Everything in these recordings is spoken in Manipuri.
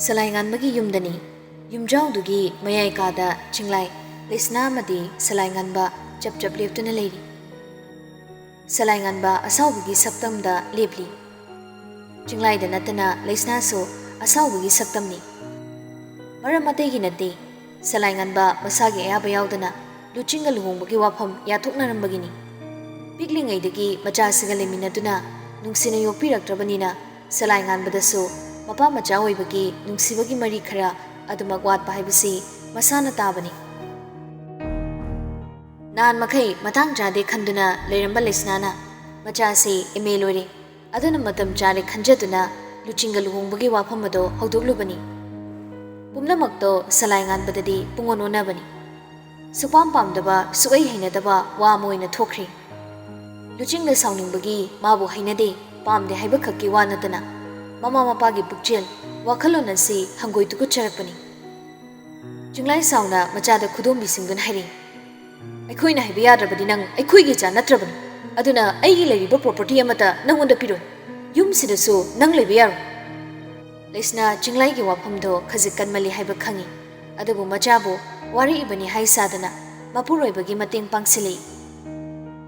ꯁꯂꯥꯏꯉꯥꯟꯕꯒꯤ ꯌꯨꯝꯗꯅꯤ. ꯌꯨꯝꯖꯥꯎꯗꯨꯒꯤ ꯃꯌꯥꯏ ꯀꯥꯗ ꯆꯤꯡꯂꯥꯏ ꯂꯩꯁꯅꯥ ꯑꯃꯗꯤ ꯁꯂꯥꯏꯉꯥꯟꯕ ꯆꯞ ꯆꯞ ꯂꯦꯞꯇꯨꯅ ꯂꯩꯔꯤ. ꯁꯂꯥꯏꯉꯥꯟꯕ ꯑꯁꯥꯎꯕꯒꯤ ꯁꯛꯇꯝꯗ ꯂꯦꯞꯂꯤ. ꯆꯤꯡꯂꯥꯏꯗ ꯅꯠꯇꯅ ꯂꯩꯁꯅꯥꯁꯨ ꯑꯁꯥꯎꯕꯒꯤ ꯁꯛꯇꯝꯅꯤ. ꯃꯔꯝ ꯑꯇꯩꯒꯤ ꯅꯠꯇꯦ. ꯁꯂꯥꯏꯉꯥꯟꯕ ꯃꯁꯥꯒꯤ ꯑꯌꯥꯕ ꯌꯥꯎꯗꯅ ꯂꯨꯆꯤꯡꯒ ꯂꯨꯍꯣꯡꯕꯒꯤ ꯋꯥꯐꯝ ꯌꯥꯊꯣꯛꯅꯔꯝꯕꯒꯤꯅꯤ. ꯄꯤꯛꯂꯤꯉꯩꯗꯒꯤ ꯃꯆꯥꯁꯤꯡꯒ ꯂꯩꯃꯤꯟꯅꯗꯨꯅ ꯅꯨꯡꯁꯤꯅ ꯌꯣꯛꯄꯤꯔꯛꯇ꯭ꯔꯕꯅꯤꯅ ꯁꯂꯥꯏꯉꯥꯟꯕꯗꯁꯨ ꯃꯄꯥ ꯃꯆꯥ ꯑꯣꯏꯕꯒꯤ ꯅꯨꯡꯁꯤꯕꯒꯤ ꯃꯔꯤ ꯈꯔ ꯑꯗꯨꯃꯛ ꯋꯥꯠꯄ ꯍꯥꯏꯕꯁꯤ ꯃꯁꯥꯅ ꯇꯥꯕꯅꯤ. ꯅꯍꯥꯟ ꯃꯈꯩ ꯃꯇꯥꯡ ꯆꯥꯗꯦ ꯈꯟꯗꯨꯅ ꯂꯩꯔꯝꯕ ꯂꯩꯁꯅꯥꯅ ꯃꯆꯥꯁꯤ MA ꯂꯣꯏꯔꯦ, ꯑꯗꯨꯅ ꯃꯇꯝ ꯆꯥꯔꯦ ꯈꯟꯖꯗꯨꯅ ꯂꯨꯆꯤꯡꯒ ꯂꯨꯍꯣꯡꯕꯒꯤ ꯋꯥꯐꯝ ꯑꯗꯣ ꯍꯧꯗꯣꯛꯂꯨꯕꯅꯤ. ꯄꯨꯝꯅꯃꯛꯇꯣ ꯁꯂꯥꯏꯉꯥꯟꯕꯗꯗꯤ ꯄꯨꯡꯑꯣꯟ ꯑꯣꯟꯅꯕꯅꯤ. ꯁꯨꯛꯄꯥꯝ ꯄꯥꯝꯗꯕ, ꯁꯨꯛꯍꯩ ꯍꯩꯅꯗꯕ ꯋꯥ ꯑꯃ ꯑꯣꯏꯅ ꯊꯣꯛꯈ꯭ꯔꯦ. ꯂꯨꯆꯤꯡꯗ ꯁꯥꯎꯅꯤꯡꯕꯒꯤ ꯃꯥꯕꯨ ꯍꯩꯅꯗꯦ, ꯄꯥꯝꯗꯦ ꯍꯥꯏꯕ ꯈꯛꯀꯤ ꯋꯥ ꯅꯠꯇꯅ ꯃꯃꯥ ꯃꯄꯥꯒꯤ ꯄꯨꯛꯆꯦꯜ, ꯋꯥꯈꯜꯂꯣꯟ ꯑꯁꯤ ꯍꯪꯒꯣꯏ ꯇꯨꯀꯠꯆꯔꯛꯄꯅꯤ. ꯆꯤꯡꯂꯥꯏ ꯁꯥꯎꯅ ꯃꯆꯥꯗ ꯈꯨꯗꯣꯝꯕꯤꯁꯤꯡꯗꯨꯅ ꯍꯥꯏꯔꯤ. ꯑꯩꯈꯣꯏꯅ ꯍꯥꯏꯕ ꯌꯥꯗ꯭ꯔꯕꯗꯤ ꯅꯪ ꯑꯩꯈꯣꯏꯒꯤ ꯏꯆꯥ ꯅꯠꯇ꯭ꯔꯕꯅꯤ. ꯑꯗꯨꯅ ꯑꯩꯒꯤ ꯂꯩꯔꯤꯕ ꯄ꯭ꯔꯣꯄꯔꯇꯤ ꯑꯃꯠꯇ ꯅꯪꯉꯣꯟꯗ ꯄꯤꯔꯣꯏ. ꯌꯨꯝꯁꯤꯗꯁꯨ ꯅꯪ ꯂꯩꯕ ꯌꯥꯔꯣꯏ. ꯂꯩꯁꯅꯥ ꯆꯤꯡꯂꯥꯏꯒꯤ ꯋꯥꯐꯝꯗꯣ ꯈꯖꯤꯛ ꯀꯟꯃꯜꯂꯤ ꯍꯥꯏꯕ ꯈꯪꯏ. ꯑꯗꯨꯕꯨ ꯃꯆꯥꯕꯨ ꯋꯥꯔꯛꯏꯕꯅꯤ ꯍꯥꯏ ꯁꯥꯗꯅ ꯃꯄꯨꯔꯣꯏꯕꯒꯤ ꯃꯇꯦꯡ ꯄꯥꯡꯁꯤꯜꯂꯛꯏ.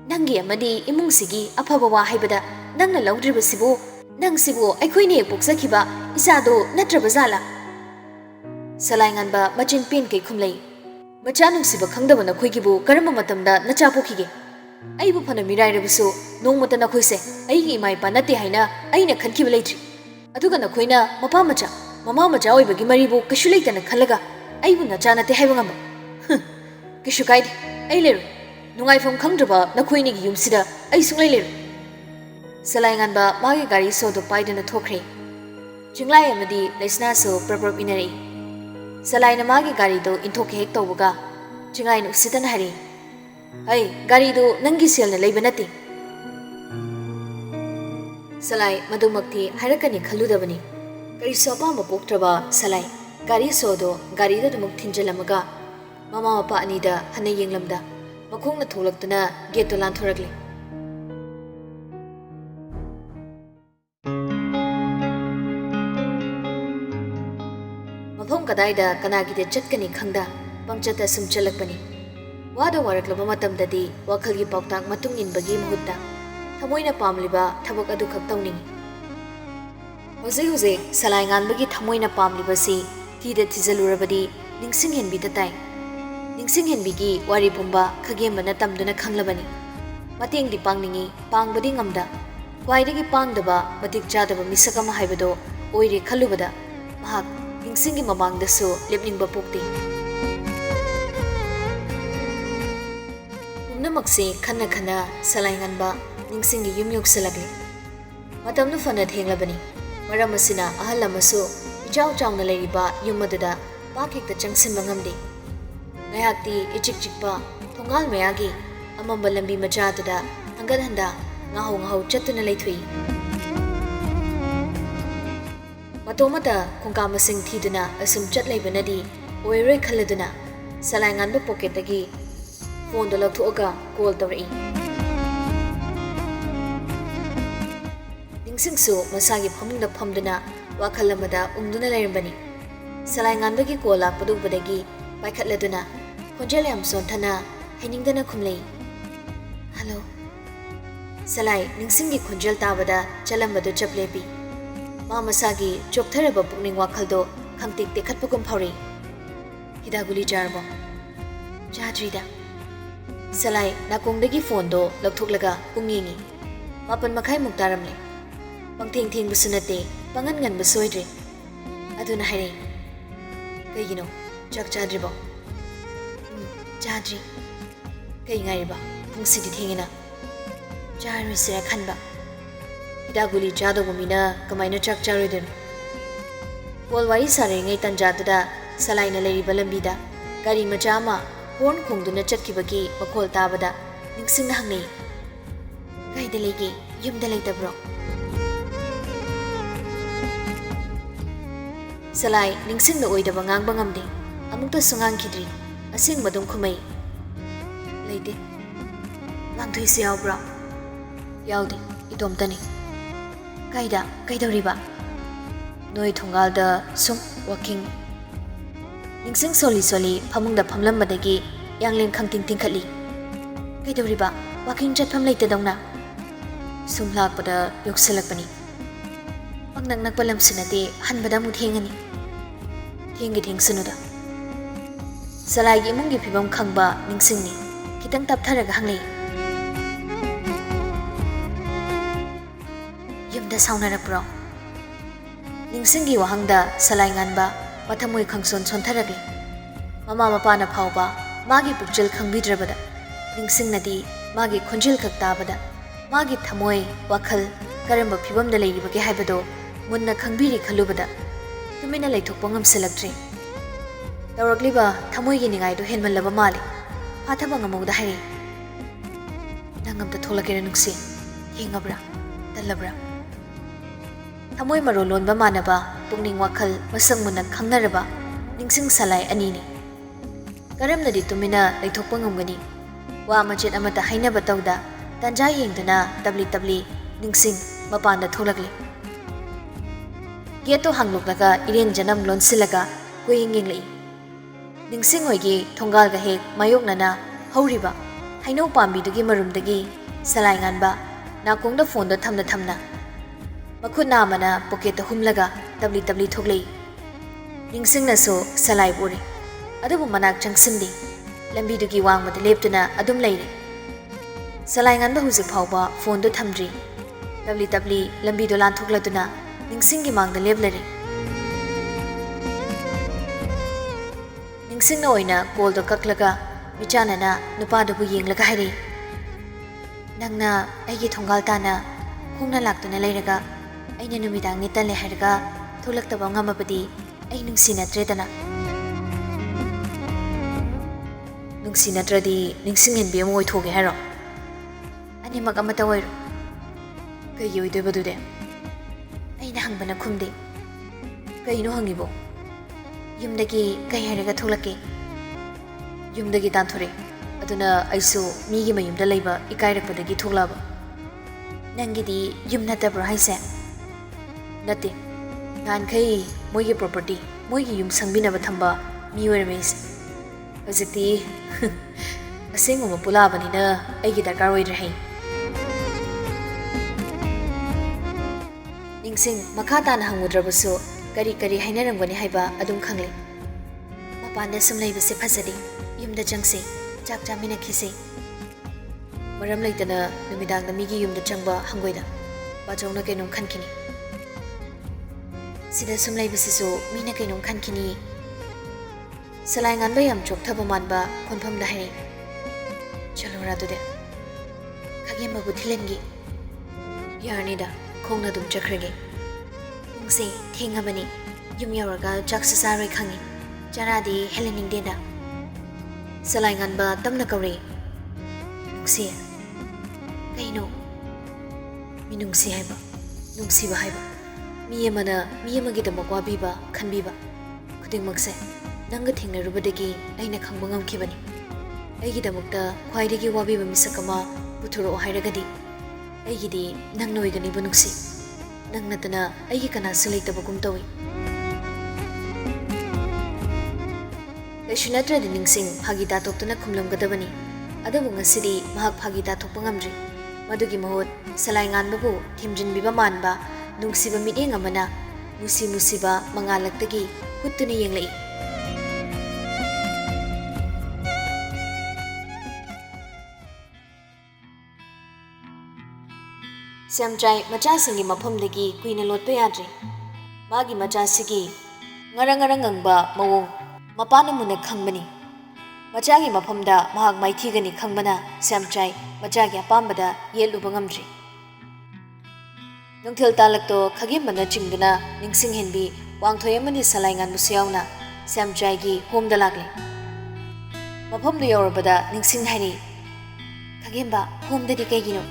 ꯅꯪꯒꯤ ꯑꯃꯗꯤ ꯏꯃꯨꯡꯁꯤꯒꯤ ꯑꯐꯕ ꯋꯥ ꯍꯥꯏꯕꯗ ꯅꯪꯅ ꯂꯧꯗ꯭ꯔꯤꯕꯁꯤꯕꯨ, ꯅꯪꯁꯤꯕꯨ ꯑꯩꯈꯣꯏꯅ ꯍꯦꯛ ꯄꯣꯛꯆꯈꯤꯕ ꯏꯆꯥꯗꯣ ꯅꯠꯇ꯭ꯔꯕ ꯖꯥꯠꯂꯥ? ꯁꯂꯥꯏꯉꯥꯟꯕ ꯃꯆꯤꯟ ꯄꯦꯟꯀꯩ ꯈꯨꯝꯂꯩ. ꯃꯆꯥ ꯅꯨꯡꯁꯤꯕ ꯈꯪꯗꯕ ꯅꯈꯣꯏꯒꯤꯕꯨ ꯀꯔꯝꯕ ꯃꯇꯝꯗ ꯅꯆꯥ ꯄꯣꯛꯈꯤꯒꯦ? ꯑꯩꯕꯨ ꯐꯅ ꯃꯤꯔꯥꯏꯔꯕꯁꯨ ꯅꯣꯡꯃꯇ ꯅꯈꯣꯏꯁꯦ ꯑꯩꯒꯤ ꯏꯃꯥ ꯏꯄꯥ ꯅꯠꯇꯦ ꯍꯥꯏꯅ ꯑꯩꯅ ꯈꯟꯈꯤꯕ ꯂꯩꯇ꯭ꯔꯤ. ꯑꯗꯨꯒ ꯅꯈꯣꯏꯅ ꯃꯄꯥ ꯃꯆꯥ, ꯃꯃꯥ ꯃꯆꯥ ꯑꯣꯏꯕꯒꯤ ꯃꯔꯤꯕꯨ ꯀꯩꯁꯨ ꯂꯩꯇꯅ ꯈꯜꯂꯒ ꯑꯩꯕꯨ ꯅꯆꯥ ꯅꯠꯇꯦ ꯍꯥꯏꯕ ꯉꯝꯕ? ꯀꯩꯁꯨ ꯀꯥꯏꯗꯦ, ꯑꯩ ꯂꯩꯔꯣꯏ. ꯅꯨꯡꯉꯥꯏꯐꯝ ꯈꯪꯗ꯭ꯔꯕ ꯅꯈꯣꯏꯅꯤꯒꯤ ꯌꯨꯝꯁꯤꯗ ꯑꯩ ꯁꯨꯡꯂꯩ ꯂꯩꯔꯣꯏ. ꯁꯂꯥꯏꯉꯥꯟꯕ ꯃꯥꯒꯤ ꯒꯥꯔꯤ ꯁꯣꯗꯨ ꯄꯥꯏꯗꯨꯅ ꯊꯣꯛꯈ꯭ꯔꯦ. ꯆꯤꯡꯂꯥꯏ ꯑꯃꯗꯤ ꯂꯩꯁꯅꯥꯁꯨ ꯄ꯭ꯔꯞ ꯏꯟꯅꯔꯛꯏ. ꯁꯂꯥꯏꯅ ꯃꯥꯒꯤ ꯒꯥꯔꯤꯗꯨ ꯏꯟꯊꯣꯛꯀꯦ ꯍꯦꯛ ꯇꯧꯕꯒ ꯆꯤꯡꯂꯥꯏꯅ ꯎꯁꯤꯠꯇꯅ ꯍꯥꯏꯔꯤ. ꯑꯩ ꯒꯥꯔꯤꯗꯨ ꯅꯪꯒꯤ ꯁꯦꯜꯅ ꯂꯩꯕ ꯅꯠꯇꯦ. ꯁꯂꯥꯏ ꯃꯗꯨꯃꯛꯇꯤ ꯍꯥꯏꯔꯛꯀꯅꯤ ꯈꯜꯂꯨꯗꯕꯅꯤ. ꯀꯔꯤꯁꯨ ꯑꯄꯥꯝꯕ ꯄꯣꯛꯇ꯭ꯔꯕ ꯁꯂꯥꯏ ꯒꯥꯔꯤ ꯁꯣꯗꯣ ꯒꯥꯔꯤꯗ ꯑꯗꯨꯃꯛ ꯊꯤꯟꯖꯜꯂꯝꯃꯒ ꯃꯃꯥ ꯃꯄꯥ ꯑꯅꯤꯗ ꯍꯟꯅ ꯌꯦꯡꯂꯝꯗ ꯃꯈꯣꯡꯅ ꯊꯣꯛꯂꯛꯇꯨꯅ ꯒꯦꯠꯇꯨ ꯂꯥꯟꯊꯣꯔꯛꯂꯦ. ꯃꯐꯝ ꯀꯗꯥꯏꯗ ꯀꯅꯥꯒꯤꯗ ꯆꯠꯀꯅꯤ ꯈꯪꯗ ꯄꯪꯆꯠꯇ ꯁꯨꯝ ꯆꯠꯂꯛꯄꯅꯤ. ꯋꯥꯗ ꯋꯥꯔꯛꯂꯕ ꯃꯇꯝꯗꯗꯤ ꯋꯥꯈꯜꯒꯤ ꯄꯥꯎꯇꯥꯛ ꯃꯇꯨꯡ ꯏꯟꯕꯒꯤ ꯃꯍꯨꯠꯇ ꯊꯃꯣꯏꯅ ꯄꯥꯝꯂꯤꯕ ꯊꯕꯛ ꯑꯗꯨꯈꯛ ꯇꯧꯅꯤꯡꯏ. ꯍꯧꯖꯤꯛ ꯁꯂꯥꯏꯉꯥꯟꯕꯒꯤ ꯊꯃꯣꯏꯅ ꯄꯥꯝꯂꯤꯕꯁꯤ ꯊꯤꯗ ꯊꯤꯖꯜꯂꯨꯔꯕꯗꯤ ꯅꯤꯡꯁꯤꯡꯍꯦꯟꯕꯤꯗ ꯇꯥꯏ. ꯅꯤꯡꯁꯤꯡꯍꯦꯟꯕꯤꯒꯤ ꯋꯥꯔꯤ ꯄꯨꯝꯕ ꯈꯒꯦꯝꯕꯅ ꯇꯝꯗꯨꯅ ꯈꯪꯂꯕꯅꯤ. ꯃꯇꯦꯡꯗꯤ ꯄꯥꯡꯅꯤꯡꯏ, ꯄꯥꯡꯕꯗꯤ ꯉꯝꯗ ꯈ꯭ꯋꯥꯏꯗꯒꯤ ꯄꯥꯡꯗꯕ, ꯃꯇꯤꯛ ꯆꯥꯗꯕ ꯃꯤꯁꯛ ꯑꯃ ꯍꯥꯏꯕꯗꯣ ꯑꯣꯏꯔꯦ ꯈꯜꯂꯨꯕꯗ ꯃꯍꯥꯛ ꯅꯤꯡꯁꯤꯡꯒꯤ ꯃꯃꯥꯡꯗꯁꯨ ꯂꯦꯞꯅꯤꯡꯕ ꯄꯣꯛꯇꯦ. ꯄꯨꯝꯅꯃꯛꯁꯦ ꯈꯟꯅ ꯈꯟꯅ ꯁꯂꯥꯏꯉꯥꯟꯕ ꯅꯤꯡꯁꯤꯡꯒꯤ ꯌꯨꯝ ꯌꯧꯁꯤꯜꯂꯛꯂꯦ. ꯃꯇꯝꯗꯨ ꯐꯅ ꯊꯦꯡꯂꯕꯅꯤ. ꯃꯔꯝ ꯑꯁꯤꯅ ꯑꯍꯜ ꯑꯃꯁꯨ ꯏꯆꯥꯎ ꯆꯥꯎꯅ ꯂꯩꯔꯤꯕ ꯌꯨꯝ ꯑꯗꯨꯗ ꯄꯥꯛ ꯍꯦꯛꯇ ꯆꯪꯁꯤꯟꯕ ꯉꯝꯗꯦ. ꯉꯥꯏꯍꯥꯛꯇꯤ ꯏꯆꯤꯛ ꯆꯤꯛꯄ ꯊꯣꯡꯒꯥꯜ ꯃꯌꯥꯒꯤ ꯑꯃꯝꯕ ꯂꯝꯕꯤ ꯃꯆꯥꯗꯨꯗ ꯍꯪꯒꯠ ꯍꯟꯗꯥ ꯉꯥꯍꯧ ꯆꯠꯇꯨꯅ ꯂꯩꯊꯣꯛꯏ. ꯃꯇꯣꯝꯇ ꯈꯣꯡꯀꯥꯞ ꯃꯁꯤꯡ ꯊꯤꯗꯨꯅ ꯑꯁꯨꯝ ꯆꯠ ꯂꯩꯕꯅꯗꯤ ꯑꯣꯏꯔꯣꯏ ꯈꯜꯂꯗꯨꯅ ꯁꯂꯥꯏꯉꯥꯟꯕ ꯄꯣꯀꯦꯠꯇꯒꯤ ꯐꯣꯟꯗꯣ ꯂꯧꯊꯣꯛꯑꯒ ꯀꯣꯜ ꯇꯧꯔꯛꯏ. ꯅꯤꯡꯁꯤꯡꯁꯨ ꯃꯁꯥꯒꯤ ꯐꯃꯨꯡꯗ ꯐꯝꯗꯨꯅ ꯋꯥꯈꯜ ꯑꯃꯗ ꯎꯪꯗꯨꯅ ꯂꯩꯔꯝꯕꯅꯤ. ꯁꯂꯥꯏꯉꯥꯟꯕꯒꯤ ꯀꯣꯜ ꯂꯥꯛꯄꯗꯨ ꯎꯕꯗꯒꯤ ꯄꯥꯏꯈꯠꯂꯗꯨꯅ ꯈꯣꯟꯖꯦꯜ ꯌꯥꯝ ꯁꯣꯟꯊꯅ ꯍꯩꯅꯤꯡꯗꯅ ꯈꯨꯝꯂꯩ. ꯍꯜꯂꯣ. ꯁꯂꯥꯏ ꯅꯤꯡꯁꯤꯡꯒꯤ ꯈꯣꯟꯖꯦꯜ ꯇꯥꯕꯗ ꯆꯠꯂꯝꯕꯗꯨ ꯆꯞ ꯂꯦꯞꯄꯤ. ꯃꯥ ꯃꯁꯥꯒꯤ ꯆꯣꯛꯊꯔꯕ ꯄꯨꯛꯅꯤꯡ ꯋꯥꯈꯜꯗꯣ ꯈꯪꯇꯦꯛ ꯇꯦꯛꯈꯠꯄꯒꯨꯝ ꯐꯥꯎꯔꯛꯏ. ꯍꯤꯗꯥꯛ ꯒꯨꯂꯤ ꯆꯥꯔꯕꯣ? ꯆꯥꯗ꯭ꯔꯤꯗ. ꯁꯂꯥꯏ ꯅꯥꯀꯣꯡꯗꯒꯤ ꯐꯣꯟꯗꯣ ꯂꯧꯊꯣꯛꯂꯒ ꯄꯨꯡ ꯌꯦꯡꯉꯤ. 7:30 ꯇꯥꯔꯝꯂꯦ. ꯄꯪꯊꯦꯡ ꯊꯦꯡꯕꯁꯨ ꯅꯠꯇꯦ, ꯄꯪꯉꯟ ꯉꯟꯕꯁꯨ ꯑꯣꯏꯗ꯭ꯔꯦ. ꯑꯗꯨꯅ ꯍꯥꯏꯔꯛꯏ. ꯀꯩꯒꯤꯅꯣ, ꯆꯥꯛ ꯆꯥꯗ꯭ꯔꯤꯕꯣ? ꯆꯥꯗ꯭ꯔꯤ. ꯀꯩ ꯉꯥꯏꯔꯤꯕ? ꯄꯨꯡꯁꯤꯗꯤ ꯊꯦꯡꯉꯦꯅ. ꯆꯥꯔꯣꯏꯁꯤꯔ ꯈꯟꯕ. ꯍꯤꯗꯥꯛ ꯒꯨꯂꯤ ꯆꯥꯗꯧꯕ ꯃꯤꯅ ꯀꯃꯥꯏꯅ ꯆꯥꯛ ꯆꯥꯔꯣꯏꯗꯣꯏꯅꯣ? ꯀꯣꯜ ꯋꯥꯔꯤ ꯁꯥꯔꯤꯉꯩ ꯇꯟꯖꯥꯗꯨꯗ ꯁꯂꯥꯏꯅ ꯂꯩꯔꯤꯕ ꯂꯝꯕꯤꯗ ꯒꯥꯔꯤ ꯃꯆꯥ ꯑꯃ ꯍꯣꯔꯟ ꯈꯣꯡꯗꯨꯅ ꯆꯠꯈꯤꯕꯒꯤ ꯃꯈꯣꯜ ꯇꯥꯕꯗ ꯅꯤꯡꯁꯤꯡꯅ ꯍꯪꯅꯩ. ꯀꯥꯏꯗ ꯂꯩꯒꯦ? ꯌꯨꯝꯗ ꯂꯩꯇꯕ꯭ꯔꯣ? ꯁꯂꯥꯏ ꯅꯤꯡꯁꯤꯡꯅ ꯑꯣꯏꯗꯕ ꯉꯥꯡꯕ ꯉꯝꯗꯦ. ꯑꯃꯨꯛꯇꯁꯨ ꯉꯥꯡꯈꯤꯗ꯭ꯔꯤ. ꯑꯁꯦꯡꯕ ꯑꯗꯨꯝ ꯈꯨꯝꯃꯩ. ꯂꯩꯇꯦ. ꯂꯥꯡꯊꯣꯏꯁꯨ ꯌꯥꯎꯕ꯭ꯔꯣ? ꯌꯥꯎꯗꯦ, ꯏꯇꯣꯝꯇꯅꯤ. ꯀꯥꯏꯗ? ꯀꯩꯗꯧꯔꯤꯕ? noi thongalda sum walking ningsing soli soli phamungda phamlambadagi yanglem khangting tingkhali kaidoriba walking chatpham leitadongna sum lakpada yokselakpani pangnak nakpalam sinate hanbada mu thengani thengi thengsunuda salai gi mungi phibam khangba ningsingni kitang taptharaga hanglei yumda saunarakpro ningsinggi wahangda salai nganba mathamoi khangson sontharagle mama mapana phawba magi pukjil khangbidrabada ningsingnadi magi khonjil khak tabada magi thamoi wakhal karamba phibamda leiribage haibado munna khangbiri khalubada tumina leithokpa ngamsalaktre tawrakliba thamoi gi ningai do helmallaba male phathaba ngamogda hairi nangamta tholakera nungsi hengabra talabra thamoi maro lonba manaba pungning wakhal masang munna khangnaraba ningsing salai anini karamnadi tumina leithokpa ngamgani wa majet amata hainaba tawda tanja yengduna tabli ningsing mapanda tholakli geto hangluklaga iren janam lonsilaga kuinging lei ningsing hoigi thongal ga hek mayoknana hauriba haino pambi dugi marumdagi salai nganba nakongda phone do thamna makhut namana pocket humlaga tabli thoklei ningsing na so salai bori adubu manak changsindi lambi dugi wangmada leptuna adum leire salai nganba hujik phawba phone do thamdri tabli lambi do lan thokladuna ningsinggi mangda leblare ningsingna oina call do kaklaga michanana nupa do bu yenglaga hairi nangna aigi thongal tana khungna laktuna leiraga aina numidang ni tanle hairaga tholaktaba ngamabadi ai nungsinatredana nungsinatradi ningsingen bi amoi thoge haro ani magamata oiro kai yoide badude aina hangbana khumde kaino hangibo yumdagi kai haraga tholake yumdagi tanthore aduna aisu migi mayumda leiba ikairakpadagi thoklaba nangidi yumnatabro haise nate ngankhai moigi property moigi yum sangbinaba thamba miwermes hojikti asenguma pulabanina aigi darkar oidre hai ningsing makha tana hangudrabasu kari hainaramgani haiba adum khangle mapanda sum leibase phajadi yumda jangse chak chamina khise maram leitana numidang migi yumda changba hangoida bajongna kenom khankini sida sum leibase so mina kenom khankini salai nganba yam chokthaba manba khonpham da hai chalora dude khagema bu thilengi yarnida khongna dum chakrege ungse thengabani yum yauraga jaksa saroi khangi charadi helening deda salai nganba tamna kawre ungse kaino minungsi haiba nungsiba haiba mi amagi damakwa biba khanbiba khudingmakse nanga thengnarubadagi aina khangba ngamkhibani aigi damakta khwaidagi wabiba misakama puthuro hairagadi aigidi nang noigani bunungsi nang natana aigi kana sulaitaba tawi Kaishunatra di ningsing phagita toktuna khumlamgadabani adabu ngasidi mahak phagita thokpa ngamdri madugi mahut salai nganbabu thimjinbiba manba nungsiba miteng amana musiba mangalaktagi huttuna yenglai Samjai machasingi mafamdagi kuina lotpa yadri magi machasigi ngarang ngangba mawong mapana muna khangbani machagi mafamda mahak maithigani khangbana Samjai machagi apambada yeluba ngamdri nungthil talakto khagimana chingduna ningsing henbi wangthoyamani salai nganbusu yauna Samjai gi homda lagle mafamdu yaurabada ningsing hairi khagimba homdadi kaigino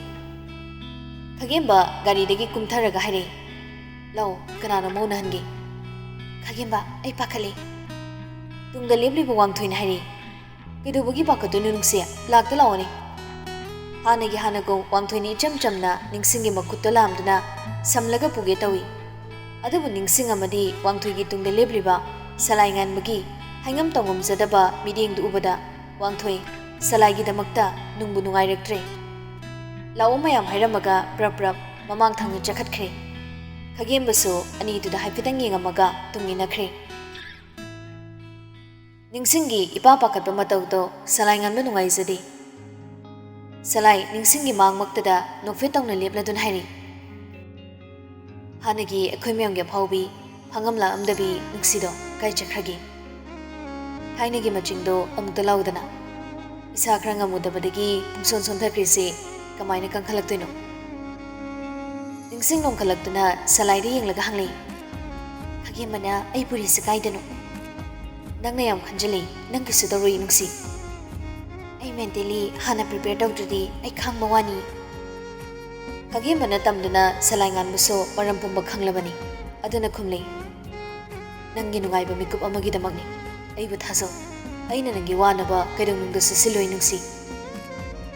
Khagimba gari dagi kumtharaga haire law kanana mauna hangi Khagimba ai pakhale tungda lebliba wangthoina haire kedubugi pakadunu nungse lakta lawani hanago wangthoini chamna ningsingi makutta lamduna samlaga puge tawi ꯑꯗꯨꯕꯨ ꯅꯤꯡꯁꯤꯡ ꯑꯃꯗꯤ ꯋꯥꯡꯊꯣꯏꯒꯤ ꯇꯨꯡꯗ ꯂꯦꯞꯂꯤꯕ ꯁꯂꯥꯏ ꯉꯥꯟꯕꯒꯤ ꯍꯥꯏꯉꯝ ꯇꯧꯉꯝꯖꯗꯕ ꯃꯤꯠꯌꯦꯡꯗꯨ ꯎꯕꯗ ꯋꯥꯡꯊꯣꯏ ꯁꯂꯥꯏꯒꯤꯗꯃꯛꯇ ꯅꯨꯡꯕꯨ ꯅꯨꯡꯉꯥꯏꯔꯛꯇ꯭ꯔꯦ꯫ ꯂꯥꯛꯑꯣ ꯃꯌꯥꯝ ꯍꯥꯏꯔꯝꯃꯒ ꯄ꯭ꯔꯞ ꯃꯃꯥꯡ ꯊꯪꯅ ꯆꯠꯈꯠꯈ꯭ꯔꯦ꯫ ꯈꯥꯒꯦꯝꯕꯁꯨ ꯑꯅꯤꯗꯨꯗ ꯍꯥꯏꯐꯦꯠꯇꯪ ꯌꯦꯡꯉꯝꯃꯒ ꯇꯨꯡ ꯏꯟꯅꯈ꯭ꯔꯦ꯫ ꯅꯤꯡꯁꯤꯡꯒꯤ ꯏꯄꯥ ꯄꯥꯈꯠꯄ ꯃꯇꯧꯗꯣ ꯁꯂꯥꯏ ꯉꯥꯟꯕ ꯅꯨꯡꯉꯥꯏꯖꯗꯦ꯫ ꯁꯂꯥꯏ ꯅꯤꯡꯁꯤꯡꯒꯤ ꯃꯥꯡꯃꯛꯇꯗ ꯅꯣꯛꯐꯦꯠ ꯇꯧꯅ ꯂꯦꯞꯂꯗꯨꯅ ꯍꯥꯏꯔꯤ, ꯍꯥꯟꯅꯒꯤ ꯑꯩꯈꯣꯏ ꯃꯌꯥꯝꯒꯤ ꯑꯐꯥꯎꯕꯤ ꯐꯪꯉꯝ ꯂꯥꯛꯑꯝꯗꯕꯤ ꯅꯨꯡꯁꯤꯗꯣ ꯀꯥꯏ ꯆꯠꯈ꯭ꯔꯒꯦ? ꯊꯥꯏꯅꯒꯤ ꯃꯆꯤꯡꯗꯣ ꯑꯃꯨꯛꯇ ꯂꯥꯎꯗꯅ ꯏꯁꯥ ꯈꯔ ꯉꯝꯃꯨꯗꯕꯗꯒꯤ ꯄꯨꯡꯁꯣꯟ ꯁꯣꯟꯊꯈ꯭ꯔꯤꯁꯦ ꯀꯃꯥꯏꯅ ꯀꯟꯈꯠꯂꯛꯇꯣꯏꯅꯣ? ꯅꯤꯡꯁꯤꯡ ꯅꯣꯡꯈꯠꯂꯛꯇꯨꯅ ꯁꯂꯥꯏꯗ ꯌꯦꯡꯂꯒ ꯍꯪꯂꯛꯏ, ꯈꯥꯒꯦꯝꯕꯅ ꯑꯩ ꯄꯨꯔꯤꯁꯦ ꯀꯥꯏꯗꯅꯣ? ꯅꯪꯅ ꯌꯥꯝ ꯈꯟꯖꯤꯜꯂꯤ, ꯅꯪꯒꯤꯁꯨ ꯇꯧꯔꯛꯏ ꯅꯨꯡꯁꯤ꯫ ꯑꯩ ꯃꯦꯟꯇꯦꯂꯤ ꯍꯥꯟꯅ ꯄ꯭ꯔꯤꯄꯦꯌꯔ ꯇꯧꯗ꯭ꯔꯗꯤ ꯑꯩ ꯈꯥꯡꯕ ꯋꯥꯅꯤ꯫ ꯈꯥꯒꯦꯝꯕꯅ ꯇꯝꯗꯨꯅ ꯁꯂꯥꯏ ꯉꯥꯟꯕꯁꯨ ꯃꯔꯝ ꯄꯨꯝꯕ ꯈꯪꯂꯕꯅꯤ꯫ ꯑꯗꯨꯅ ꯈꯨꯝꯂꯤ, ꯅꯪꯒꯤ ꯅꯨꯡꯉꯥꯏꯕ ꯃꯤꯀꯨꯞ ꯑꯃꯒꯤꯗꯃꯛꯅꯤ꯫ ꯑꯩꯕꯨ ꯊꯥꯖꯧ, ꯑꯩꯅ ꯅꯪꯒꯤ ꯋꯥꯅꯕ ꯀꯩꯗꯧꯅꯨꯡꯗꯁꯨ ꯁꯤꯜꯂꯣꯏ ꯅꯨꯡꯁꯤ꯫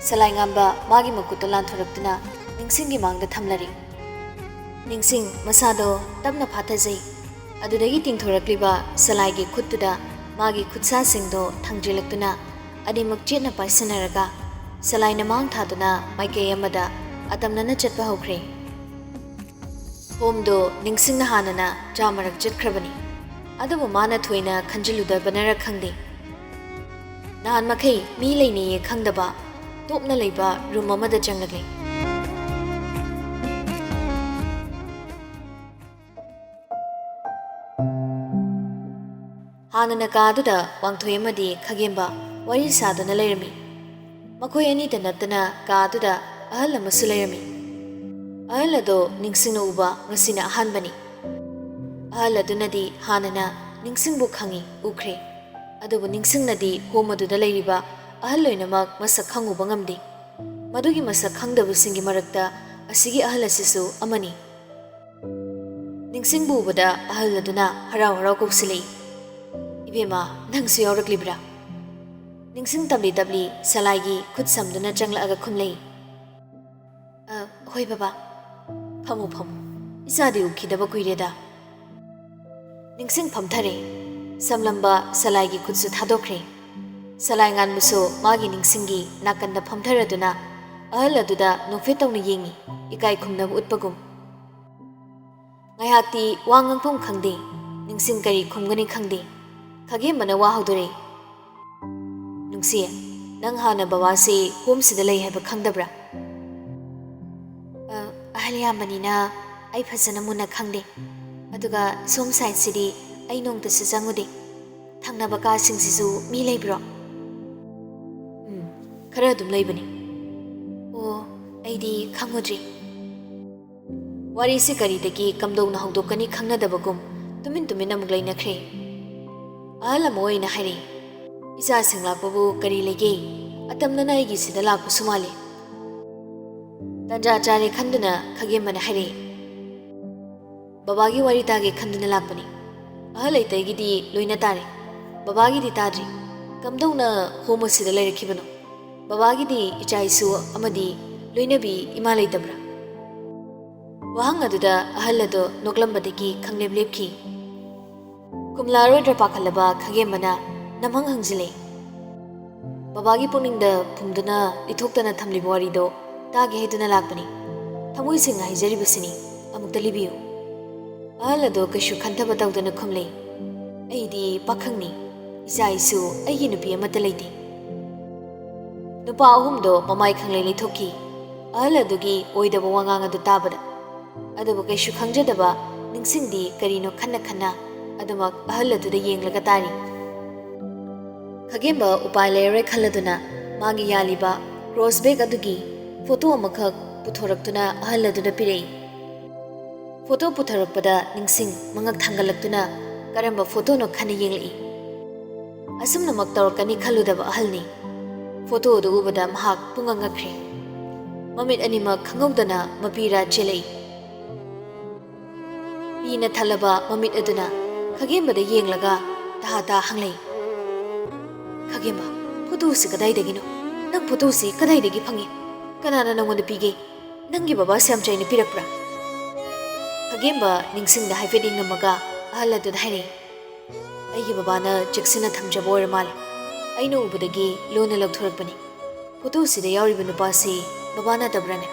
ꯁꯂꯥꯏ ꯉꯥꯟꯕ ꯃꯥꯒꯤ ꯃꯈꯨꯠꯇꯣ ꯂꯥꯟꯊꯣꯔꯛꯇꯨꯅ ꯅꯤꯡꯁꯤꯡꯒꯤ ꯃꯥꯡꯗ ꯊꯝꯂꯔꯤ꯫ ꯅꯤꯡꯁꯤꯡ ꯃꯁꯥꯗꯣ ꯇꯞꯅ ꯐꯥꯊꯖꯩ꯫ ꯑꯗꯨꯗꯒꯤ ꯇꯤꯡꯊꯣꯔꯛꯂꯤꯕ ꯁꯂꯥꯏꯒꯤ ꯈꯨꯠꯇꯨꯗ ꯃꯥꯒꯤ ꯈꯨꯠꯁꯥꯁꯤꯡꯗꯣ ꯊꯥꯡꯖꯤꯜꯂꯛꯇꯨꯅ ꯑꯅꯤꯃꯛ ꯆꯦꯠꯅ ꯄꯥꯏꯁꯤꯟꯅꯔꯒ ꯁꯂꯥꯏꯅ ꯃꯥꯡ ꯊꯥꯗꯨꯅ ꯃꯥꯏꯀꯩ ꯑꯃꯗ ꯑꯇꯝꯅꯅ ꯆꯠꯄ ꯍꯧꯈ꯭ꯔꯦ꯫ ꯍꯣꯝꯗꯣ ꯅꯤꯡꯁꯤꯡꯅ ꯍꯥꯟꯅꯅ ꯆꯥꯃꯔꯛ ꯆꯠꯈ꯭ꯔꯕꯅꯤ꯫ ꯑꯗꯨꯕꯨ ꯃꯥꯅ ꯊꯣꯏꯅ ꯈꯟꯖꯤꯜꯂꯨꯗꯕꯅꯔ ꯈꯪꯗꯦ, ꯅꯍꯥꯟ ꯃꯈꯩ ꯃꯤ ꯂꯩꯅꯩꯌꯦ ꯈꯪꯗꯕ ꯇꯣꯞꯅ ꯂꯩꯕ ꯔꯨꯝ ꯑꯃꯗ ꯆꯪꯂꯛꯂꯦ꯫ ꯍꯥꯟꯅꯅ ꯀꯥꯗꯨꯗ ꯋꯥꯡꯊꯣꯏ ꯑꯃꯗꯤ ꯈꯥꯒꯦꯝꯕ ꯋꯥꯔꯤ ꯁꯥꯗꯨꯅ ꯂꯩꯔꯝꯃꯤ꯫ ꯃꯈꯣꯏ ꯑꯅꯤꯗ ꯅꯠꯇꯅ ꯀꯥꯗꯨꯗ ꯑꯍꯜ ꯑꯃꯁꯨ ꯂꯩꯔꯝꯃꯤ꯫ ꯑꯍꯜ ꯑꯗꯣ ꯅꯤꯡꯁꯤꯡꯅ ꯎꯕ ꯉꯁꯤꯅ ꯑꯍꯥꯟꯕꯅꯤ꯫ ꯑꯍꯜ ꯑꯗꯨꯅꯗꯤ ꯍꯥꯟꯅꯅ ꯅꯤꯡꯁꯤꯡꯕꯨ ꯈꯪꯏ, ꯎꯈ꯭ꯔꯦ꯫ ꯑꯗꯨꯕꯨ ꯅꯤꯡꯁꯤꯡꯅꯗꯤ ꯍꯣꯝ ꯑꯗꯨꯗ ꯂꯩꯔꯤꯕ ꯑꯍꯜ ꯂꯣꯏꯅꯃꯛ ꯃꯁꯛ ꯈꯪꯉꯨꯕ ꯉꯝꯗꯦ꯫ ꯃꯗꯨꯒꯤ ꯃꯁꯛ ꯈꯪꯗꯕꯁꯤꯡꯒꯤ ꯃꯔꯛꯇ ꯑꯁꯤꯒꯤ ꯑꯍꯜ ꯑꯁꯤꯁꯨ ꯑꯃꯅꯤ꯫ ꯅꯤꯡꯁꯤꯡꯕꯨ ꯎꯕꯗ ꯑꯍꯜ ꯑꯗꯨꯅ ꯍꯔꯥꯎ ꯍꯔꯥꯎ ꯀꯧꯁꯤꯜꯂꯛꯏ, ꯏꯕꯦꯝꯃ ꯅꯪꯁꯨ ꯌꯥꯎꯔꯛꯂꯤꯕ꯭ꯔꯥ? ꯅꯤꯡꯁꯤꯡ ꯇꯞꯂꯤ ꯇꯞꯂꯤ ꯁꯂꯥꯏꯒꯤ ꯈꯨꯠ ꯁꯝꯗꯨꯅ ꯆꯪꯂꯛꯑꯒ ꯈꯨꯝꯂꯛꯏ, ꯍꯣꯏ ꯕꯕꯥ, ꯐꯝꯃꯨ ꯐꯝꯃꯨ, ꯏꯆꯥꯗꯤ ꯎꯈꯤꯗꯕ ꯀꯨꯏꯔꯦꯗ꯫ ꯅꯤꯡꯁꯤꯡ ꯐꯝꯊꯔꯦ꯫ ꯁꯝꯂꯝꯕ ꯁꯂꯥꯏꯒꯤ ꯈꯨꯠꯁꯨ ꯊꯥꯗꯣꯛꯈ꯭ꯔꯦ꯫ ꯁꯂꯥꯏ ꯉꯥꯟꯕꯁꯨ ꯃꯥꯒꯤ ꯅꯤꯡꯁꯤꯡꯒꯤ ꯅꯥꯀꯟꯗ ꯐꯝꯊꯔꯗꯨꯅ ꯑꯍꯜ ꯑꯗꯨꯗ ꯅꯣꯛꯐꯦꯠ ꯇꯧꯅ ꯌꯦꯡꯉꯤ, ꯏꯀꯥꯏ ꯈꯨꯝꯅꯕ ꯎꯠꯄꯒꯨꯝ꯫ ꯉꯥꯏꯍꯥꯛꯇꯤ ꯋꯥ ꯉꯥꯡꯐꯝ ꯈꯪꯗꯦ, ꯅꯤꯡꯁꯤꯡ ꯀꯔꯤ ꯈꯨꯝꯒꯅꯤ ꯈꯪꯗꯦ꯫ ꯈꯥꯒꯦꯝꯕꯅ ꯋꯥ ꯍꯧꯗꯣꯔꯛꯏ, ꯅꯨꯡꯁꯤ, ꯅꯪ ꯍꯥꯟꯅ ꯕꯕꯥꯁꯤ ꯍꯣꯝꯁꯤꯗ ꯂꯩ ꯍꯥꯏꯕ ꯈꯪꯗꯕ꯭ꯔꯥ? ꯑꯍꯜ ꯌꯥꯝꯕꯅꯤꯅ ꯑꯩ ꯐꯖꯅ ꯃꯨꯟꯅ ꯈꯪꯗꯦ꯫ ꯑꯗꯨꯒ ꯁꯣꯝ ꯁꯥꯏꯠꯁꯤꯗꯤ ꯑꯩ ꯅꯣꯡꯇꯁꯨ ꯆꯪꯉꯨꯗꯦ꯫ ꯊꯪꯅꯕ ꯀꯥꯁꯤꯡꯁꯤꯁꯨ ꯃꯤ ꯂꯩꯕ꯭ꯔꯣ? ꯈꯔ ꯑꯗꯨꯝ ꯂꯩꯕꯅꯤ꯫ ꯑꯣ, ꯑꯩꯗꯤ ꯈꯪꯉꯨꯗ꯭ꯔꯤ꯫ ꯋꯥꯔꯤꯁꯤ ꯀꯔꯤꯗꯒꯤ ꯀꯝꯗꯧꯅ ꯍꯧꯗꯣꯛꯀꯅꯤ ꯈꯪꯅꯗꯕꯒꯨꯝ ꯇꯨꯃꯤꯟ ꯇꯨꯃꯤꯟ ꯑꯃꯨꯛ ꯂꯩꯅꯈ꯭ꯔꯦ꯫ ꯑꯍꯜ ꯑꯃ ꯑꯣꯏꯅ ꯍꯥꯏꯔꯛꯏ, ꯏꯆꯥꯁꯤꯡ ꯂꯥꯛꯄꯕꯨ ꯀꯔꯤ ꯂꯩꯒꯦ? ꯑꯇꯝꯅꯅ ꯑꯩꯒꯤ ꯁꯤꯗ ꯂꯥꯛꯄꯁꯨ ꯃꯥꯜꯂꯤ꯫ ꯇꯟꯖꯥ ꯆꯥꯔꯦ ꯈꯟꯗꯨꯅ ꯈꯥꯒꯦꯝꯕꯅ ꯍꯥꯏꯔꯛꯏ, ꯕꯕꯥꯒꯤ ꯋꯥꯔꯤ ꯇꯥꯒꯦ ꯈꯟꯗꯨꯅ ꯂꯥꯛꯄꯅꯤ꯫ ꯑꯍꯜ ꯂꯩꯇꯩꯒꯤꯗꯤ ꯂꯣꯏꯅ ꯇꯥꯔꯦ, ꯕꯕꯥꯒꯤꯗꯤ ꯇꯥꯗ꯭ꯔꯤ꯫ ꯀꯝꯗꯧꯅ ꯍꯣꯝ ꯑꯁꯤꯗ ꯂꯩꯔꯛꯈꯤꯕꯅꯣ? ꯕꯕꯥꯒꯤꯗꯤ ꯏꯆꯥ ꯏꯁꯨ ꯑꯃꯗꯤ ꯂꯣꯏꯅꯕꯤ ꯏꯃꯥ ꯂꯩꯇꯕ꯭ꯔꯥ? ꯋꯥꯍꯪ ꯑꯗꯨꯗ ꯑꯍꯜ ꯑꯗꯣ ꯅꯣꯛꯂꯝꯕꯗꯒꯤ ꯈꯪꯂꯦꯞ ꯂꯦꯞꯈꯤ꯫ ꯈꯨꯝꯂꯛꯑꯔꯣꯏꯗ꯭ꯔ ꯄꯥꯈꯠꯂꯕ ꯈꯥꯒꯦꯝꯕꯅ ꯅꯝꯍꯪ ꯍꯪꯖꯤꯜꯂꯛꯏ, ꯕꯕꯥꯒꯤ ꯄꯨꯛꯅꯤꯡꯗ ꯐꯨꯝꯗꯨꯅ ꯂꯤꯊꯣꯛꯇꯅ ꯊꯝꯂꯤꯕ ꯋꯥꯔꯤꯗꯣ ꯇꯥꯒꯦ ꯍꯥꯏꯗꯨꯅ ꯂꯥꯛꯄꯅꯤ꯫ ꯊꯃꯣꯏ ꯁꯦꯡꯅ ꯍꯥꯏꯖꯔꯤꯕꯁꯤꯅꯤ, ꯑꯃꯨꯛꯇ ꯂꯤꯕꯤꯌꯨ꯫ ꯑꯍꯜ ꯑꯗꯣ ꯀꯩꯁꯨ ꯈꯟꯊꯕ ꯇꯧꯗꯅ ꯈꯨꯝꯂꯛꯏ, ꯑꯩꯗꯤ ꯄꯥꯈꯪꯅꯤ, ꯏꯆꯥ ꯏꯁꯨ ꯑꯩꯒꯤ ꯅꯨꯄꯤ ꯑꯃꯠꯇ ꯂꯩꯇꯦ꯫ ꯅꯨꯄꯥ ꯑꯍꯨꯝꯗꯣ ꯃꯃꯥꯏ ꯈꯪꯂꯩ ꯂꯩꯊꯣꯛꯈꯤ ꯑꯍꯜ ꯑꯗꯨꯒꯤ ꯑꯣꯏꯗꯕ ꯋꯥꯉꯥꯡ ꯑꯗꯨ ꯇꯥꯕꯗ꯫ ꯑꯗꯨꯕꯨ ꯀꯩꯁꯨ ꯈꯪꯖꯗꯕ ꯅꯤꯡꯁꯤꯡꯗꯤ ꯀꯔꯤꯅꯣ ꯈꯟꯅ ꯈꯟꯅ ꯑꯗꯨꯃꯛ ꯑꯍꯜ ꯑꯗꯨꯗ ꯌꯦꯡꯂꯒ ꯇꯥꯔꯤ꯫ ꯈꯥꯒꯦꯝꯕ ꯎꯄꯥꯏ ꯂꯩꯔꯔꯣꯏ ꯈꯜꯂꯗꯨꯅ ꯃꯥꯒꯤ ꯌꯥꯜꯂꯤꯕ ꯀ꯭ꯔꯣꯁ ꯕꯦꯛ ꯑꯗꯨꯒꯤ ꯐꯣꯇꯣ ꯑꯃꯈꯛ ꯄꯨꯊꯣꯔꯛꯇꯨꯅ ꯑꯍꯜ ꯑꯗꯨꯗ ꯄꯤꯔꯛꯏ꯫ ꯐꯣꯇꯣ ꯄꯨꯊꯣꯔꯛꯄꯗ ꯅꯤꯡꯁꯤꯡ ꯃꯉꯛ ꯊꯥꯡꯒꯠꯂꯛꯇꯨꯅ ꯀꯔꯝꯕ ꯐꯣꯇꯣꯅꯣ ꯈꯟꯅ ꯌꯦꯡꯂꯛꯏ꯫ ꯑꯁꯨꯝꯅꯃꯛ ꯇꯧꯔꯛꯀꯅꯤ ꯈꯜꯂꯨꯗꯕ ꯑꯍꯜꯅꯤ꯫ ꯐꯣꯇꯣ ꯑꯗꯨ ꯎꯕꯗ ꯃꯍꯥꯛ ꯄꯨꯡꯉꯛ ꯉꯛꯈ꯭ꯔꯦ꯫ ꯃꯃꯤꯠ ꯑꯅꯤꯃꯛ ꯈꯪꯍꯧꯗꯅ ꯃꯄꯤꯔꯥ ꯆꯦꯜꯂꯛꯏ꯫ ꯄꯤꯅ ꯊꯜꯂꯕ ꯃꯃꯤꯠ ꯑꯗꯨꯅ ꯈꯥꯒꯦꯝꯕꯗ ꯌꯦꯡꯂꯒ ꯇꯍꯥ ꯍꯪꯂꯛꯏ, ꯈꯥꯒꯦꯝꯕ, ꯐꯣꯇꯣꯁꯤ ꯀꯗꯥꯏꯗꯒꯤꯅꯣ? ꯅꯪ ꯐꯣꯇꯣꯁꯤ ꯀꯗꯥꯏꯗꯒꯤ ꯐꯪꯉꯤ? ꯀꯅꯥꯅ ꯅꯪꯉꯣꯟꯗ ꯄꯤꯒꯦ? ꯅꯪꯒꯤ ꯕꯕꯥ ꯁ꯭ꯌꯥꯝꯆꯩꯅ ꯄꯤꯔꯛꯄ꯭ꯔꯥ? Khagimba ningsingda haifet ingnamaga ahal aduna hairi. Aigi babana cheksina thamjaba oiramal. Aina ubadagi lona lauthorakpani. Photo sida yauriba nupasi babana tabrane.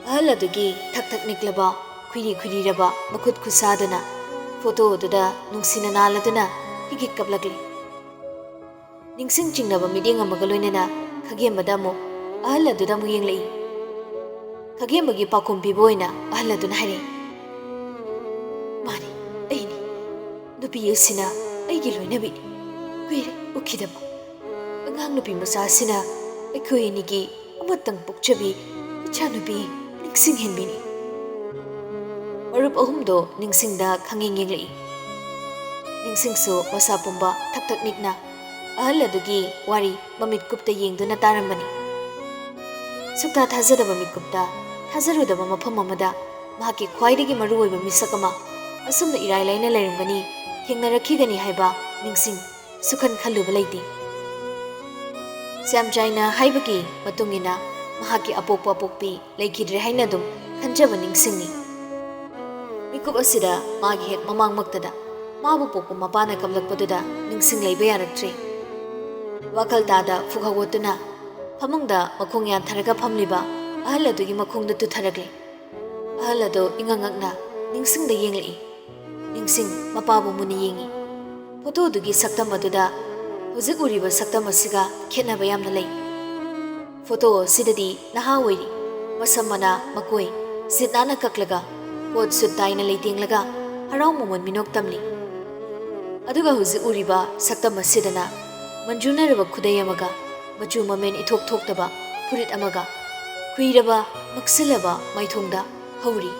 Ahal adugi thak niklaba khuri raba makut khusadana photo aduda nungsina naladuna higik kaplakli. Ningsing chingnaba miding amaga loinana khagembada mo ahal aduda mu yenglei. Khagembagi pakhum piba oina ahal aduna hairi. Mani aini nupi asina aigi loinabini kuire ukhidaba. Angang nupi masasina aikhoi anigi amatang pokchabi ichanupi ningsing henbini. Marup ahumdo ningsingda khanging yenglei. Ningsingsu masa pumba thak nikna ahal adugi wari mamit kupta yengduna tarambani. Sukta thazadaba mikupta thazarudaba mafam amada mahaki khwaidagi maruoiba misak ama asumna irai laina leirambani thengnarakigani haiba ningsing sukhan khalluba leiti. Samjaina haibagi matungina mahaki apokpa apokpi leikidre haina dum khanjaba ningsingni. Mikup asida magi hek mamangmaktada mabu pokpa mapana kamlakpaduda ningsing leiba yaraktre. Wakhal tada fukhawotuna famungda makhong yantharaga phamliba ahal adugi makhongda tutharakle. Ahal adu ingangakna ningsingda yenglei. Ningsing mapabu muni yengi. Photo adugi saktam aduda hujik uriba saktam asiga khetnaba yamna lei. Photo sidadi naha oiri masamana makoi sitnana kaklaga pot sutaina leitenglaga harau momon minok tamli. Aduga hujik uriba saktam asidana manjunaraba khudai amaga machu mamen ithok thoktaba furit amaga kuiraba maksilaba maithongda hauri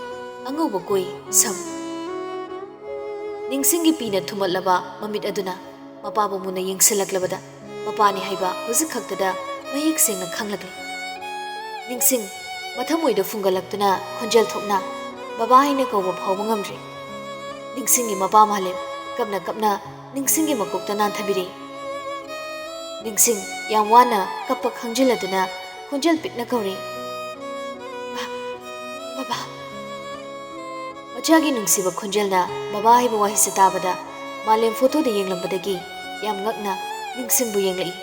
angauba koi sam. Ningsingi pina thumatlaba mamit aduna mapabu muna yengsilaklabada mapani haiba hujik khaktada mayek sengna khanglakle. Ningsing mathamoida funggalaktuna khonjel thokna baba haina kauba phawba ngamdre. Ningsingi mapa malem kapna ningsingi makokta nanthabire. Ningsing yam wana kappa khangjiladuna khonjel pikna kauri. Baba Machagi nungsiba khonjelna baba haiba wahisa tabada malem photo da yenglambadagi yam ngakna ningsingbu yenglei.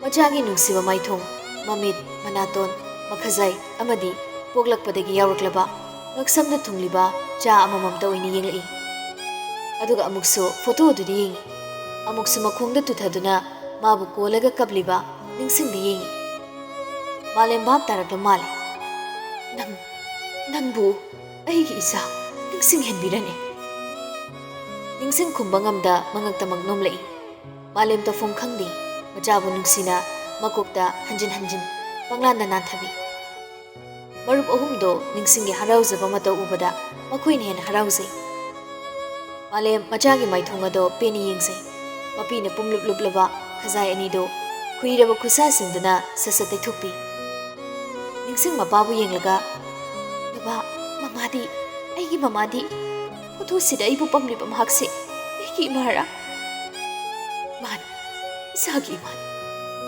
Machagi nungsiba maithong mamit manaton makhazai amadi poglakpadagi yauraklaba ngaksamna thungliba cha amamamta oina yenglei. Aduga amukso photo adudi yengi. Amuksu makhongda tuthaduna mabu kolaga kabliba ningsingda yengi. Malem bhab tarakla male. Nangbu aigi isa ningsing henbirane. Ningsing kumbangamda mangakta magnomlei. Malem ta fong khangdi machabu nungsina makokta hanjin panglanda nanthabi. Marup ahumdo ningsingi harauzaba matau ubada makhoina hen harauzai. Malem machagi maithongado peni yengsai. Mapina pumluplaba khazai anido khuiraba khusa singduna sasa taithokpi. Ningsing mapabu yenglaga baba mamadi aigi mamadi photo sida aibu pamliba mahakse aigi imara man isagi man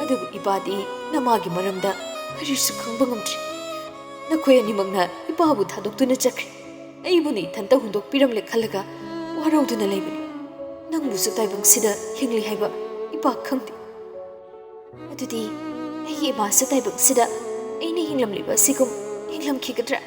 adugu ibadi namagi maramda karisu khangba ngamdri. Nakhoi animakna ipabu thadoktuna chakre aibu ni thanta hundok piramle khalaga warauduna leibani. Nangbusu taibang-sida hingli haiba ipa khangdi. Adudi aigi imasa taibang-sida aina hinglamliba sigum hinglamkhigadra.